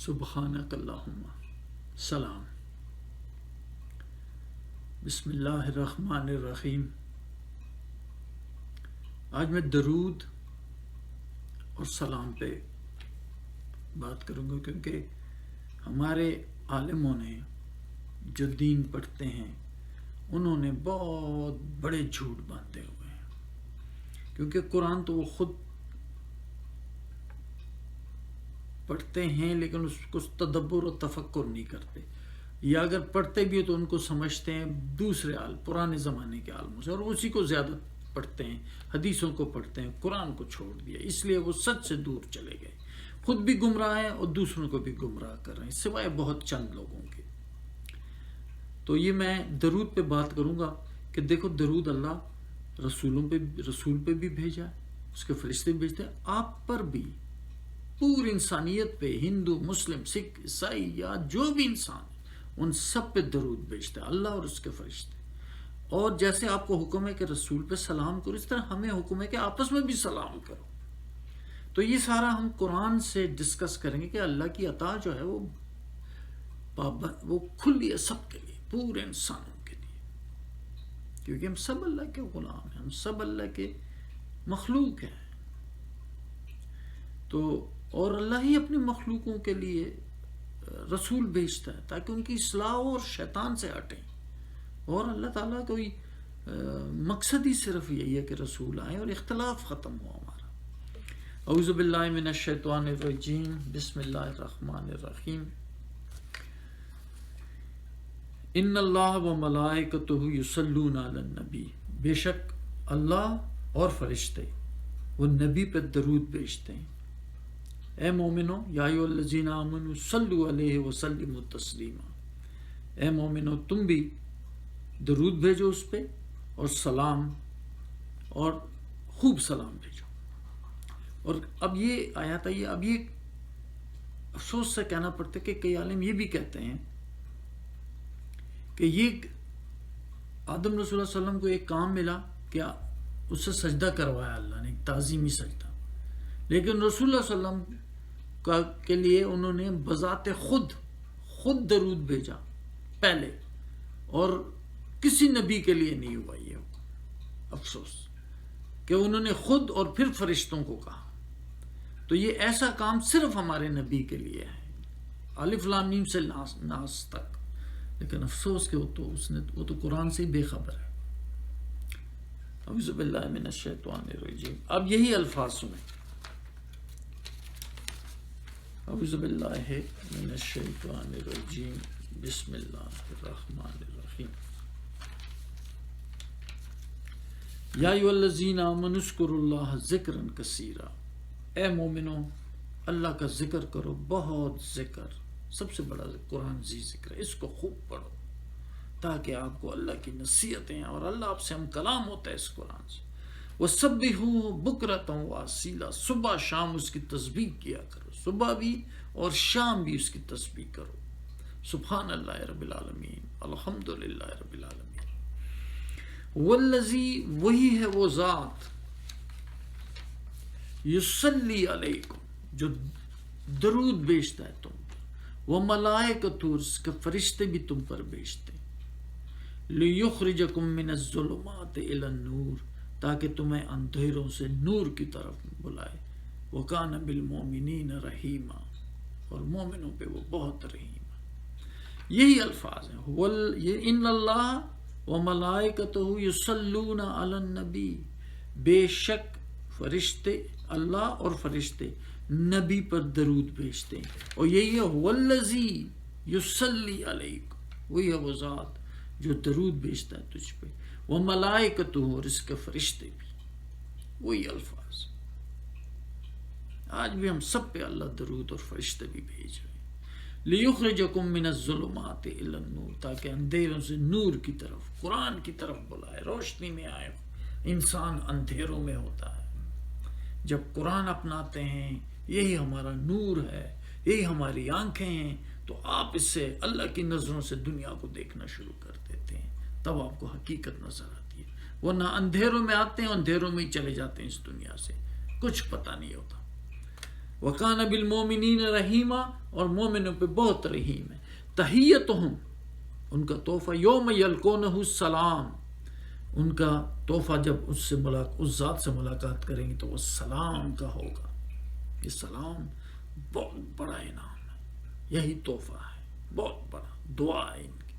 سبحانک اللہم سلام۔ بسم اللہ الرحمن الرحیم۔ آج میں درود اور سلام پہ بات کروں گا، کیونکہ ہمارے عالموں نے جو دین پڑھتے ہیں انہوں نے بہت بڑے جھوٹ باندھے ہوئے ہیں، کیونکہ قرآن تو وہ خود پڑھتے ہیں لیکن اس کو تدبر و تفکر نہیں کرتے، یا اگر پڑھتے بھی تو ان کو سمجھتے ہیں دوسرے پرانے زمانے کے عالموں سے، اور اسی کو زیادہ پڑھتے ہیں، حدیثوں کو پڑھتے ہیں، قرآن کو چھوڑ دیا، اس لیے وہ سچ سے دور چلے گئے، خود بھی گمراہ ہیں اور دوسروں کو بھی گمراہ کر رہے ہیں، سوائے بہت چند لوگوں کے۔ تو یہ میں درود پہ بات کروں گا کہ دیکھو، درود اللہ رسول پہ بھی بھیجا ہے، اس کے فرشتے بھی بھیجتے ہیں، آپ پر بھی، پوری انسانیت پہ، ہندو، مسلم، سکھ، عیسائی یا جو بھی انسان ہے ان سب پہ درود بھیجتا ہے اللہ اور اس کے فرشتے۔ اور جیسے آپ کو حکم ہے کہ رسول پہ سلام کرو، اس طرح ہمیں حکم ہے کہ آپس میں بھی سلام کرو۔ تو یہ سارا ہم قرآن سے ڈسکس کریں گے کہ اللہ کی عطا جو ہے وہ کھلی ہے سب کے لیے، پورے انسانوں کے لیے، کیونکہ ہم سب اللہ کے غلام ہیں، ہم سب اللہ کے مخلوق ہیں۔ تو اور اللہ ہی اپنی مخلوقوں کے لیے رسول بھیجتا ہے تاکہ ان کی اصلاح اور شیطان سے ہٹیں، اور اللہ تعالیٰ کوئی مقصد ہی صرف یہی ہے کہ رسول آئیں اور اختلاف ختم ہو ہمارا۔ اعوذ باللہ من الشیطان الرجیم، بسم اللہ الرحمن الرحیم۔ ان اللہ و ملائکتہ یصلون علی النبی، بے شک اللہ اور فرشتے وہ نبی پہ درود بھیجتے ہیں۔ اے مومنو، یا ایھا الذین آمنوا صلوا علیہ وسلموا تسلیما، اے مومنو تم بھی درود بھیجو اس پہ اور سلام، اور خوب سلام بھیجو۔ اور اب یہ آیات آئی، اب یہ افسوس سے کہنا پڑتا ہے کہ کئی عالم یہ بھی کہتے ہیں کہ یہ آدم رسول اللہ علیہ وسلم کو ایک کام ملا کہ اس سے سجدہ کروایا اللہ نے، ایک تعظیمی سجدہ، لیکن رسول اللہ صلی اللہ علیہ وسلم کے لیے انہوں نے بذات خود درود بھیجا پہلے، اور کسی نبی کے لیے نہیں ہوا یہ افسوس کہ انہوں نے خود اور پھر فرشتوں کو کہا۔ تو یہ ایسا کام صرف ہمارے نبی کے لیے ہے، الف لام میم سے ناس تک، لیکن افسوس کہ وہ تو قرآن سے ہی بے خبر ہے۔ اعوذ باللہ من الشیطان الرجیم۔ اب یہی الفاظ سنیں، اعوذ باللہ من الشیطان الرجیم، بسم اللہ الرحمن الرحیم۔ یا ایھا الذین آمنوا اذکروا اللہ ذکرا کثیرا، اے مومنو اللہ کا ذکر کرو، بہت ذکر، سب سے بڑا قرآن ذکر ہے، اس کو خوب پڑھو تاکہ آپ کو اللہ کی نصیحتیں اور اللہ آپ سے ہم کلام ہوتا ہے اس قرآن سے۔ وَسَبِّحُوهُ بُكْرَةً وَأَصِيلًا، صبح شام اس کی تسبیح کیا کرو، صبح بھی اور شام بھی اس کی تسبیح کرو۔ سبحان اللہ رب العالمین، الحمدللہ رب العالمین۔ والذی، وہی ہے وہ ذات، یصلی علیکم، جو درود بھیجتا ہے تم پر، وملائکۃ، اس کے فرشتے بھی تم پر بھیجتے ہیں، لیخرجکم من الظلمات الی النور، تاکہ تمہیں اندھیروں سے نور کی طرف بلائے، وکان بالمؤمنین رحیما، اور مومنوں پہ وہ بہت رحیم ہے۔ یہی الفاظ ہیں، یہ ان اللہ وملائکتہ یصلون علی النبی، بے شک فرشتے، اللہ اور فرشتے نبی پر درود بھیجتے ہیں، اور یہی ہے والذی یصلی علیکم، وہی ہے وہ ذات جو درود بھیجتا ہے تجھ پہ، وملائکتہ، اور اس کے فرشتے بھی، وہی الفاظ۔ آج بھی ہم سب پہ اللہ درود اور فرشتے بھی بھیج رہے ہیں، لیخرجکم من الظلمات الی النور، تاکہ اندھیروں سے نور کی طرف، قرآن کی طرف بلائے، روشنی میں آئے۔ انسان اندھیروں میں ہوتا ہے، جب قرآن اپناتے ہیں، یہی ہمارا نور ہے، یہی ہماری آنکھیں ہیں، تو آپ اس سے اللہ کی نظروں سے دنیا کو دیکھنا شروع کر دیتے ہیں، تب آپ کو حقیقت نظر آتی ہے، ورنہ اندھیروں میں آتے ہیں، اندھیروں میں ہی چلے جاتے ہیں اس دنیا سے، کچھ پتہ نہیں ہوتا۔ وَقَانَ بِالْمُؤْمِنِينَ رَحِيمًا، اور مومنوں پہ بہت رحیم ہے. تحیتہم، ان کا تحفہ، یوم یلقونہ السلام، ان کا تحفہ جب اس ذات سے ملاقات کریں گے تو وہ سلام کا ہوگا. یہ سلام بہت بڑا انعام ہے، یہی تحفہ ہے، بہت بڑا دعا ہے ان کی.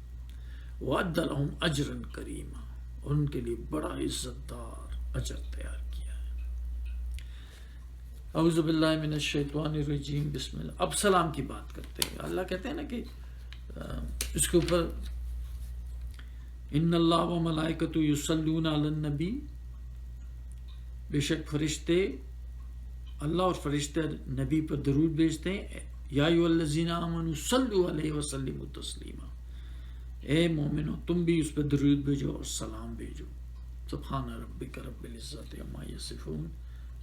وَأَعَدَّ لَهُمْ أَجْرًا كَرِيمًا، اور ان کے لیے بڑا عزت دار اجر تیار کیا ہے. اعوذ باللہ من الشیطان الرجیم، بسم اللہ. اب سلام کی بات کرتے ہیں. اللہ کہتے ہیں نا کہ اس کے اوپر ان اللہ و ملائکتہ یصلون علی النبی، بے شک فرشتے، اللہ اور فرشتے نبی پر درود بھیجتے ہیں. یا ایھا الذین آمنوا صلوا علیہ وسلموا تسلیما، اے مومنو تم بھی اس پہ درود بھیجو اور سلام بھیجو. سبحان ربک رب العزت عما یصفون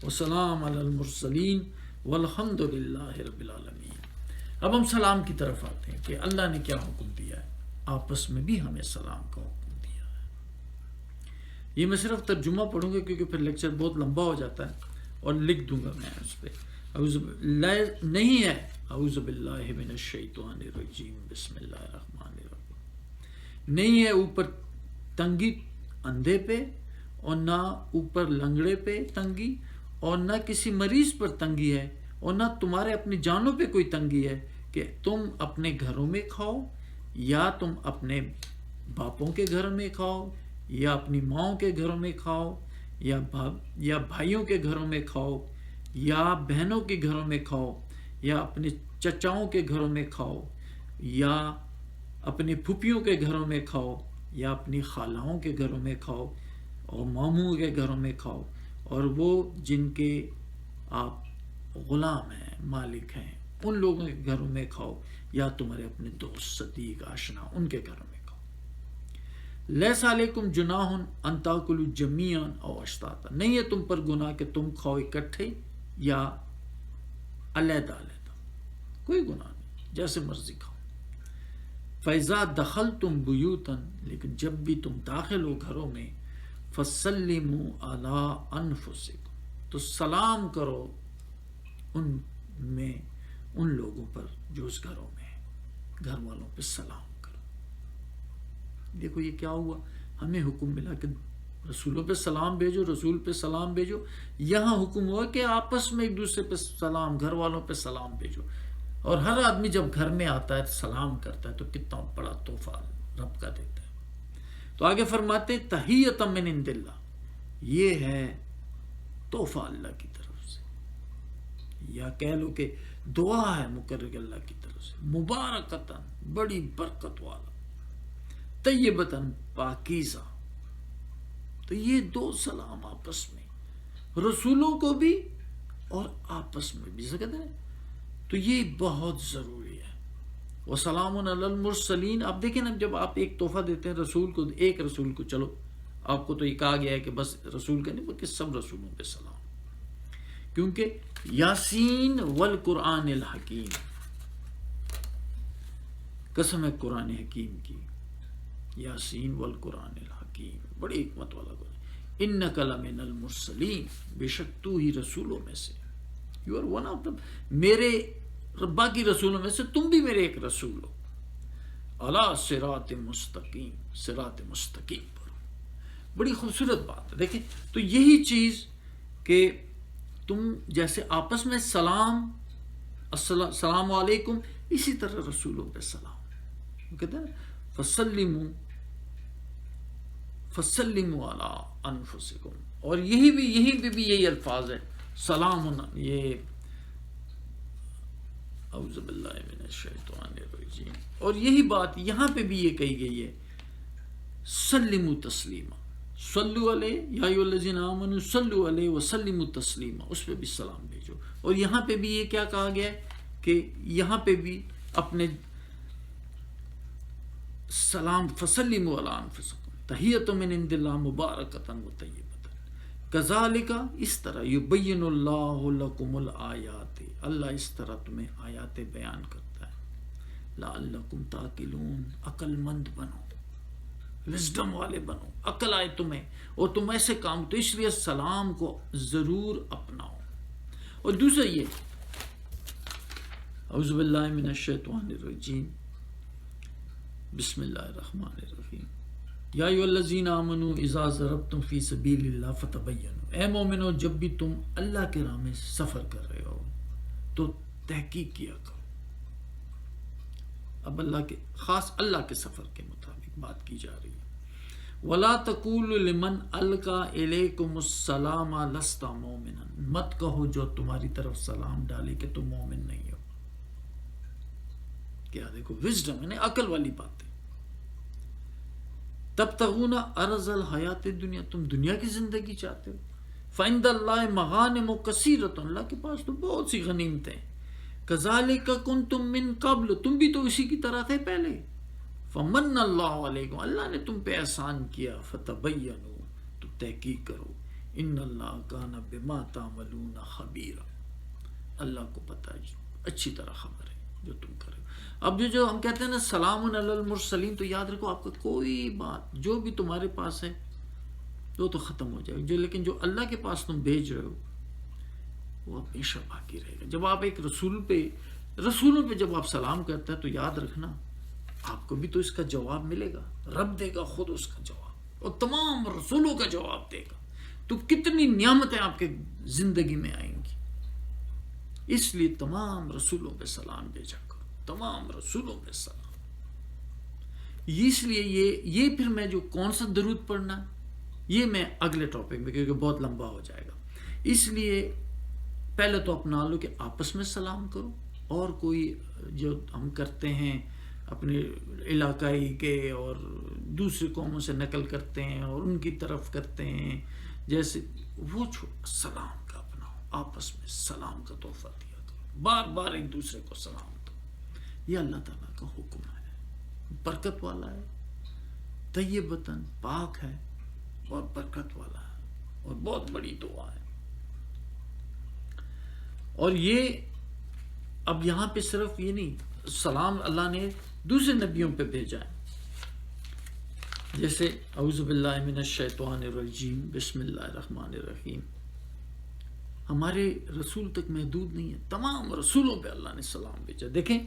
وسلام علی المرسلین والحمد للہ رب العالمین. اب ہم سلام کی طرف آتے ہیں کہ اللہ نے کیا حکم دیا ہے. آپس میں بھی ہمیں سلام کا حکم دیا ہے. یہ میں صرف ترجمہ پڑھوں گا کیونکہ پھر لیکچر بہت لمبا ہو جاتا ہے، اور لکھ دوں گا میں اس پہ. نہیں ہے اعوذ باللہ من الشیطان الرجیم بسم اللہ الرحمن الرحیم. نہیں ہے اوپر تنگی اندھے پہ، اور نہ اوپر لنگڑے پہ تنگی، اور نہ کسی مریض پر تنگی ہے، اور نہ تمہارے اپنی جانوں پہ کوئی تنگی ہے کہ تم اپنے گھروں میں کھاؤ، یا تم اپنے باپوں کے گھر میں کھاؤ، یا اپنی ماؤں کے گھروں میں کھاؤ، یا بھائیوں کے گھروں میں کھاؤ، یا بہنوں کے گھروں میں کھاؤ، یا اپنے چچاؤں کے گھروں میں کھاؤ، یا اپنے پھوپھیوں کے گھروں میں کھاؤ، یا اپنی خالاؤں کے گھروں میں کھاؤ، اور ماموں کے گھروں میں کھاؤ، اور وہ جن کے آپ غلام ہیں، مالک ہیں، ان لوگوں کے گھروں میں کھاؤ، یا تمہارے اپنے دوست صدیق آشنا ان کے گھروں میں کھاؤ. لیس علیکم جناح ان تاکلوا جمیعا او اشتاتا، نہیں ہے تم پر گناہ کہ تم کھاؤ اکٹھے یا علیحدہ علیحدہ، کوئی گناہ نہیں، جیسے مرضی کھاؤ. فَإِذَا دَخَلْتُمْ بُيُوتًا، لیکن جب بھی تم داخل ہو گھروں میں، فَسَلِّمُوا عَلَىٰ أَنفُسِكُمْ، تو سلام کرو ان لوگوں پر جو اس گھروں میں ہیں، گھر والوں پہ سلام کرو. دیکھو یہ کیا ہوا، ہمیں حکم ملا کہ رسولوں پہ سلام بھیجو، رسول پہ سلام بھیجو. یہاں حکم ہوا کہ آپس میں ایک دوسرے پہ سلام، گھر والوں پہ سلام بھیجو. اور ہر آدمی جب گھر میں آتا ہے سلام کرتا ہے تو کتنا بڑا تحفہ رب کا دیتا ہے. تو آگے فرماتے تحیۃ من عند اللہ، یہ ہے تحفہ اللہ کی طرف سے، یا کہہ لو کہ دعا ہے مقرر اللہ کی طرف سے، مبارکتاً، بڑی برکت والا، طیبتاً، پاکیزہ. تو یہ دو سلام آپس میں، رسولوں کو بھی اور آپس میں بھی سکتے ہیں، تو یہ بہت ضروری ہے. وسلام علی المرسلین. آپ دیکھیں نا، جب آپ ایک تحفہ دیتے ہیں رسول کو، ایک رسول کو، چلو آپ کو تو یہ کہا گیا ہے کہ بس رسول کا نہیں بلکہ سب رسولوں پہ سلام، کیونکہ یاسین والقرآن الحکیم، قسم ہے قرآن حکیم کی، یاسین والقرآن الحکیم، بڑی حکمت والا قرآن. انک لمن المرسلین، بے شک تو ہی رسولوں میں سے، you are one of them، میرے باقی رسولوں میں سے تم بھی میرے ایک رسول ہو. علی صراط مستقیم، صراط مستقیم پر. بڑی خوبصورت بات ہے. دیکھیں تو یہی چیز کہ تم جیسے آپس میں سلام، السلام علیکم، اسی طرح رسولوں پہ سلام. کہتے ہیں فسلموا علی انفسکم، اور یہی بھی یہی الفاظ ہے، سلام. یہ اعوذ باللہ من الشیطان الرجیم. اور یہی بات یہاں پہ بھی یہ کہی گئی ہے، سلموا تسلیما، صلو علیہ یا ایھا الذین آمنوا صلوا علیہ وسلموا تسلیما، اس پہ بھی سلام بھیجو. اور یہاں پہ بھی یہ کیا کہا گیا ہے کہ یہاں پہ بھی اپنے سلام، فسلموا علی انفسکم تحیۃ من عند اللہ مبارکۃ وطیبۃ، کذالک، اس طرح، یبین اللہ لکم الآیات، اللہ اس طرح تمہیں آیات بیان کرتا ہے، لعلکم تعقلون، عقل مند بنو، وزڈم والے بنو، عقل آئے تمہیں اور تم ایسے کام. تو اس لیے سلام کو ضرور اپناؤ. اور دوسرا یہ اعوذ باللہ من الشیطان الرجیم، بسم اللہ الرحمن الرحیم، یا ایھا الذین آمنوا اذا ضربتم فی سبیل اللہ فتبینوا، اے مومنو جب بھی تم اللہ کے راہ میں سفر کر رہے ہو تو تحقیق کیا کرو۔ اب اللہ کے خاص اللہ کے سفر کے مطابق بات کی جا رہی ہے۔ وَلَا تَقُولُوا لِمَنْ أَلْقَىٰ إِلَيْكُمُ السَّلَامَ لَسْتَ مُؤْمِنًا، مت کہو جو تمہاری طرف سلام ڈالے کہ تم مومن نہیں ہو۔ کیا دیکھو وزڈم، یعنی عقل والی باتیں۔ تبتغون عرض الحیات الدنیا، تم دنیا کی زندگی چاہتے ہو۔ فعند اللہ مغانم کثیرۃ، اللہ کے پاس تو بہت سی غنیمتیں۔ کذالک کنتم من قبل، تم بھی تو اسی کی طرح تھے پہلے۔ فمن اللہ علیکم، اللہ نے تم پہ احسان کیا۔ فتبینوا، تو تحقیق کرو۔ ان اللہ کان بما تعملون خبیرا، اللہ کو پتہ ہے، اچھی طرح خبر ہے جو تم کرے۔ اب جو ہم کہتے ہیں نا سلام علی المرسلین، تو یاد رکھو آپ کا کوئی بات جو بھی تمہارے پاس ہے وہ تو ختم ہو جائے گا، لیکن جو اللہ کے پاس تم بھیج رہے ہو وہ ہمیشہ باقی رہے گا۔ جب آپ ایک رسولوں پہ جب آپ سلام کرتے ہیں تو یاد رکھنا آپ کو بھی تو اس کا جواب ملے گا، رب دے گا خود اس کا جواب، اور تمام رسولوں کا جواب دے گا۔ تو کتنی نعمتیں آپ کے زندگی میں آئیں گی۔ اس لیے تمام رسولوں پہ سلام بھیجا کرو، تمام رسولوں پہ سلام۔ اس لیے یہ پھر میں جو کون سا درود پڑھنا یہ میں اگلے ٹاپک میں، کیونکہ بہت لمبا ہو جائے گا، اس لیے پہلے تو اپنا لو کہ آپس میں سلام کرو، اور کوئی جو ہم کرتے ہیں اپنے علاقائی کے اور دوسری قوموں سے نقل کرتے ہیں اور ان کی طرف کرتے ہیں، جیسے وہ سلام کا اپناؤ، آپس میں سلام کا تحفہ دیا کرو، بار بار ایک دوسرے کو سلام دو۔ یہ اللہ تعالیٰ کا حکم ہے، برکت والا ہے، طیبتاً پاک ہے اور برکت والا ہے، اور بہت بڑی دعا ہے۔ اور یہ اب یہاں پہ صرف یہ نہیں، سلام اللہ نے دوسرے نبیوں پہ بھیجا ہے، جیسے اعوذ باللہ من الشیطان الرجیم، بسم اللہ الرحمن الرحیم۔ ہمارے رسول تک محدود نہیں ہے، تمام رسولوں پہ اللہ نے سلام بھیجا۔ دیکھیں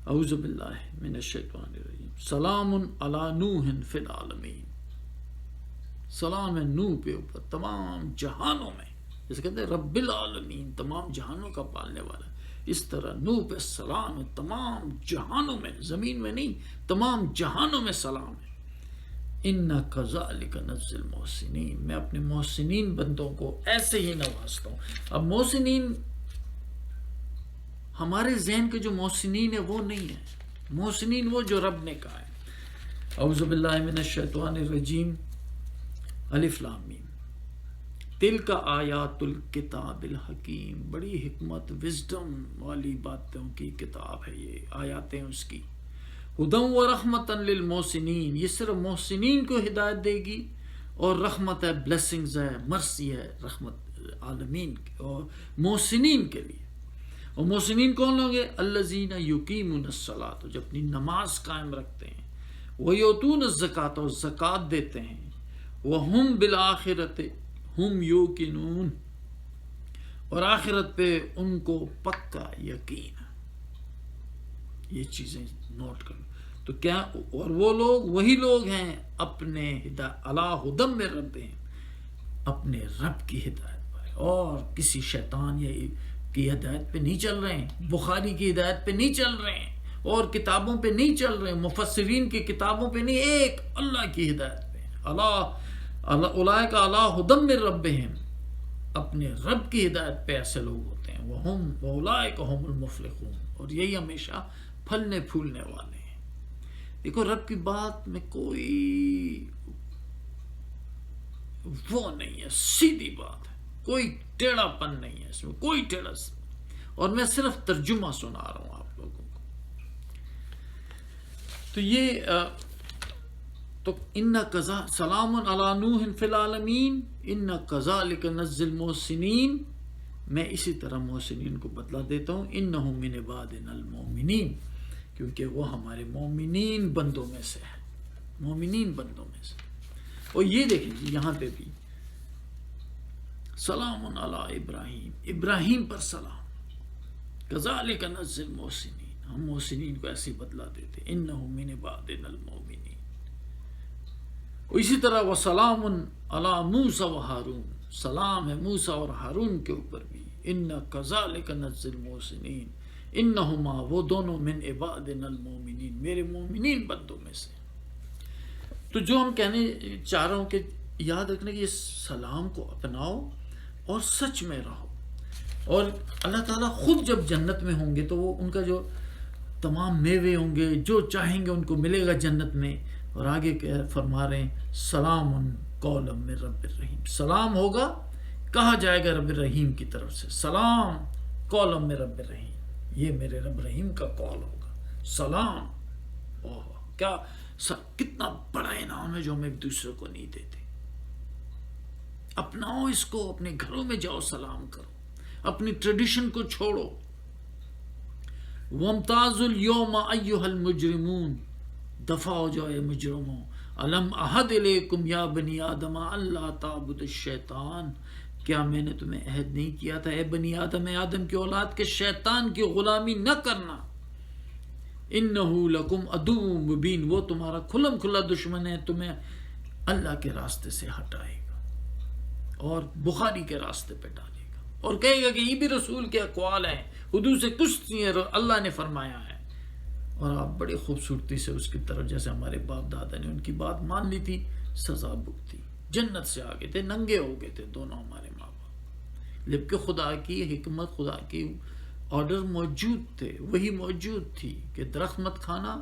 اعوذ باللہ من الشیطان الرجیم، سلام علی نوح فی العالمین، سلام ہے نوح پہ اوپر تمام جہانوں میں، جیسے کہتے ہیں رب العالمین، تمام جہانوں کا پالنے والا۔ اس طرح نوح پہ سلام ہے، تمام جہانوں میں، زمین میں نہیں، تمام جہانوں میں سلام ہے۔ اِنَّا كَذَلِكَ نَجْزِي الْمُحْسِنِينَ، میں اپنے محسنین بندوں کو ایسے ہی نوازتا ہوں۔ اب محسنین، ہمارے ذہن کے جو محسنین ہے وہ نہیں ہے، محسنین وہ جو رب نے کہا ہے۔ اعوذ باللہ من الشیطان الرجیم، الف لام میم، تلک آیات الکتاب الحکیم، بڑی حکمت وزڈم والی باتوں کی کتاب ہے یہ، آیاتیں اس کی۔ ہدی و رحمت للمحسنین، یہ صرف محسنین کو ہدایت دے گی، اور رحمت ہے، بلیسنگز ہے، مرسی ہے، رحمت عالمین اور محسنین کے لیے۔ اور محسنین کون لوگ ہیں؟ الذین یقیمون الصلاۃ، جو اپنی نماز قائم رکھتے ہیں، ویؤتون الزکوٰۃ، اور زکوٰۃ دیتے ہیں، وہم بالآخرۃ ہم یوقنون، اور آخرت پہ ان کو پکا یقین ہے۔ یہ چیزیں نوٹ کرو تو کیا، اور وہ لوگ وہی لوگ ہیں اپنے علی ھدی من ربہم، اپنے رب کی ہدایت پر، اور کسی شیطان یا کی ہدایت پہ نہیں چل رہے ہیں، بخاری کی ہدایت پہ نہیں چل رہے ہیں، اور کتابوں پہ نہیں چل رہے ہیں، مفسرین کی کتابوں پہ نہیں، ایک اللہ کی ہدایت پہ۔ اولئک علی ھدی من ربہم، اپنے رب کی ہدایت پہ ایسے لوگ ہوتے ہیں، واولئک ھم المفلحون، اور یہی ہمیشہ پھلنے پھولنے والے ہیں۔ دیکھو رب کی بات میں کوئی وہ نہیں ہے، سیدھی بات ہے، کوئی ٹیڑھا پن نہیں ہے اس میں، کوئی ٹیڑھا، اور میں صرف ترجمہ سنا رہا ہوں آپ لوگوں کو۔ تو یہ تو سلام علی نوح فی العالمین، اِنَّا كَذَلِكَ نَجْزِي الْمُحْسِنِينَ، میں اسی طرح محسنین کو بدلہ دیتا ہوں، اِنَّهُم مِّنْ عِبَادِنَا الْمُؤْمِنِينَ، کیونکہ وہ ہمارے مومنین بندوں میں سے ہے، مومنین بندوں میں سے۔ اور یہ دیکھیں جی یہاں پہ بھی سلام علی ابراہیم، ابراہیم پر سلام، کذالک نجزی المحسنین، ہم محسنین کو ایسی بدلہ دیتے، انہ من عبادنا المؤمنین۔ اسی طرح وسلام علی موسیٰ و ہارون، سلام ہے موسیٰ اور ہارون کے اوپر بھی، ان کذالک نجزی المحسنین انہما، وہ دونوں من عبادنا المؤمنین، میرے مومنین بندوں میں سے۔ تو جو ہم کہنے چاہ رہا ہوں کہ یاد رکھنا کہ یہ سلام کو اپناؤ اور سچ میں رہو، اور اللہ تعالیٰ خود جب جنت میں ہوں گے تو وہ ان کا جو تمام میوے ہوں گے، جو چاہیں گے ان کو ملے گا جنت میں، اور آگے فرما رہے ہیں سلام قولا من رب الرحیم، سلام ہوگا، کہا جائے گا رب الرحیم کی طرف سے، سلام قولا من رب الرحیم، یہ میرے رب رحیم کا قول ہوگا، سلام۔ اوہ کیا کتنا بڑا انعام ہے جو ہم ایک دوسرے کو نہیں دیتے۔ اپناؤ اس کو، اپنے گھروں میں جاؤ سلام کرو، اپنی ٹریڈیشن کو چھوڑو۔ وَامْتَازُوا الْيَوْمَ أَيُّهَا الْمُجْرِمُونَ، دفع ہو جاؤ اے مجرموں، أَلَمْ أَعْهَدْ إِلَيْكُمْ يَا بَنِي آدَمَ أَلَّا تَعْبُدُوا الشَّيْطَانَ، کیا میں نے تمہیں عہد نہیں کیا تھا اے بنی آدم، اے آدم کی اولاد، کے شیطان کی غلامی نہ کرنا، إِنَّهُ لَكُمْ عَدُوٌّ مُبِينٌ، وہ تمہارا کھلم کھلا دشمن ہے، تمہیں اللہ کے راستے سے ہٹائے گا اور بخاری کے راستے پہ ڈالے گا، اور کہے گا کہ یہ بھی رسول کے اقوال ہیں، حدود سے کچھ نہیں ہے، اللہ نے فرمایا ہے۔ اور آپ بڑی خوبصورتی سے اس کی طرف، جیسے ہمارے باپ دادا نے ان کی بات مان لی تھی، سزا بھگتی، جنت سے آ گئے تھے، ننگے ہو گئے تھے دونوں ہمارے ماں باپ، جبکہ خدا کی حکمت، خدا کی آرڈر موجود تھے، وہی موجود تھی کہ درخت مت کھانا،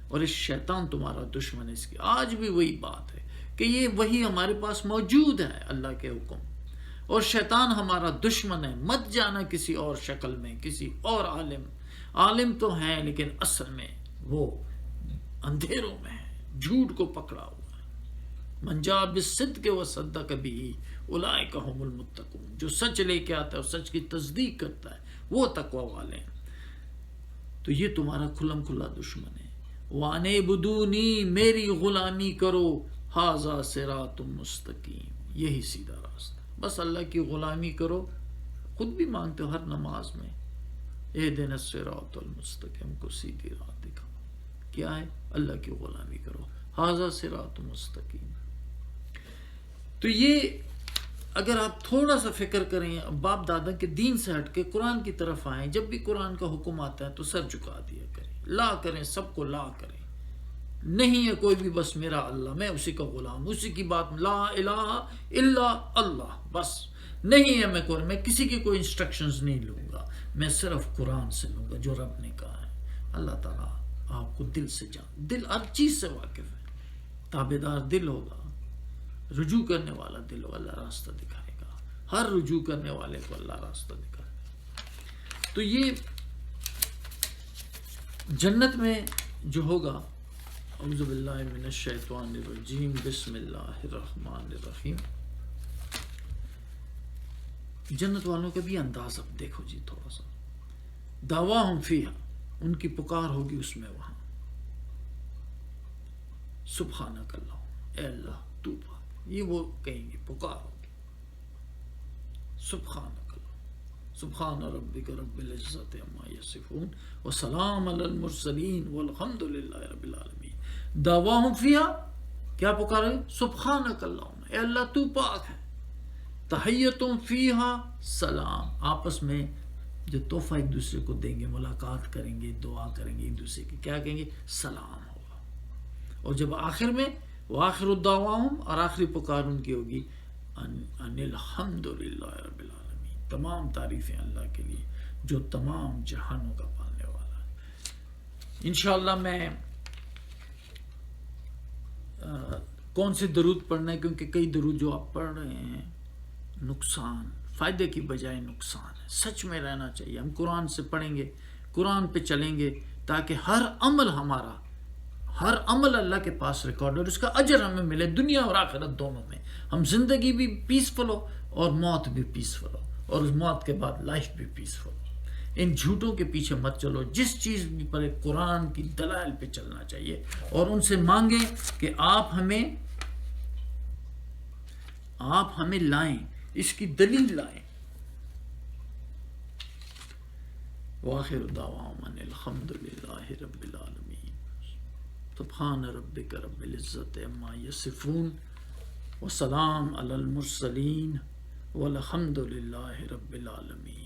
اور اس شیطان تمہارا دشمن ہے۔ اس کی آج بھی وہی بات ہے کہ یہ وہی ہمارے پاس موجود ہے، اللہ کے حکم، اور شیطان ہمارا دشمن ہے، مت جانا کسی اور شکل میں، کسی اور عالم تو ہیں لیکن اصل میں وہ اندھیروں میں ہے، جھوٹ کو پکڑا ہوا ہے۔ من جاء بالصدق وصدق به اولئک هم المتقون، جو سچ لے کے آتا ہے اور سچ کی تصدیق کرتا ہے وہ تقوی والے ہیں۔ تو یہ تمہارا کھلم کھلا دشمن ہے۔ وَأَنِ اعْبُدُونِی، میری غلامی کرو، ھذا صراط مستقیم، یہی سیدھا راستہ، بس اللہ کی غلامی کرو۔ خود بھی مانگتے ہو ہر نماز میں، اہدنا الصراط المستقیم، ہم کو سیدھی راہ دکھاؤ۔ کیا ہے؟ اللہ کی غلامی کرو، ھذا صراط مستقیم۔ تو یہ اگر آپ تھوڑا سا فکر کریں، باپ دادا کے دین سے ہٹ کے قرآن کی طرف آئیں، جب بھی قرآن کا حکم آتا ہے تو سر جھکا دیا کریں، لا کریں، سب کو لا کریں، نہیں ہے کوئی بھی بس میرا اللہ، میں اسی کا غلام، اسی کی بات، لا الہ الا اللہ، بس نہیں ہے میں کسی کی کوئی انسٹرکشنز نہیں لوں گا، میں صرف قرآن سے لوں گا جو رب نے کہا ہے۔ اللہ تعالیٰ آپ کو دل سے دل ہر چیز سے واقف ہے، تابعدار دل ہوگا، رجوع کرنے والا دل ہوگا، اللہ راستہ دکھائے گا، ہر رجوع کرنے والے کو اللہ راستہ دکھائے گا۔ تو یہ جنت میں جو ہوگا، اعوذ باللہ من الشیطان الرجیم، بسم اللہ الرحمن الرحیم۔ جنت والوں کا بھی انداز اب دیکھو جی تھوڑا سا، دعواہم فیہا، ان کی پکار ہوگی اس میں وہاں، سبحانک اللہ، اے اللہ تو پاک، یہ وہ کہیں گے، پکار ہوگی، سبحانک اللہ، سبحان ربک رب العزت عما یصفون وسلام علی المرسلین والحمد للہ رب العالمین۔ دعواہم فیہا، کیا پکارے؟ سبحانک اللہ، اے اللہ تو پاک ہے، تحیتم فیہا سلام، آپس میں جو تحفہ ایک دوسرے کو دیں گے، ملاقات کریں گے، دعا کریں گے ایک دوسرے کی، کیا کہیں گے؟ سلام ہوگا۔ اور جب آخر میں وآخر الدعواہم، اور آخری پکار ان کی ہوگی ان الحمد للہ رب العالمین، تمام تعریفیں اللہ کے لیے جو تمام جہانوں کا پالنے والا ہے۔ انشاءاللہ میں کون سے درود پڑھنا ہے، کیونکہ کئی درود جو آپ پڑھ رہے ہیں نقصان، فائدے کی بجائے نقصان ہے۔ سچ میں رہنا چاہیے، ہم قرآن سے پڑھیں گے، قرآن پہ چلیں گے، تاکہ ہر عمل ہمارا، ہر عمل اللہ کے پاس ریکارڈ اور اس کا اجر ہمیں ملے، دنیا اور آخرت دونوں میں، ہم زندگی بھی پیسفل ہو اور موت بھی پیسفل ہو، اور اس موت کے بعد لائف بھی پیسفل ہو۔ ان جھوٹوں کے پیچھے مت چلو، جس چیز پر قرآن کی دلائل پہ چلنا چاہیے، اور ان سے مانگیں کہ آپ ہمیں لائیں، اس کی دلیل لائیں۔ وآخر دعوانا الحمد للہ رب العالمین. سبحان ربک رب العزت عما یصفون وسلام علی المرسلین والحمد للہ رب العالمین.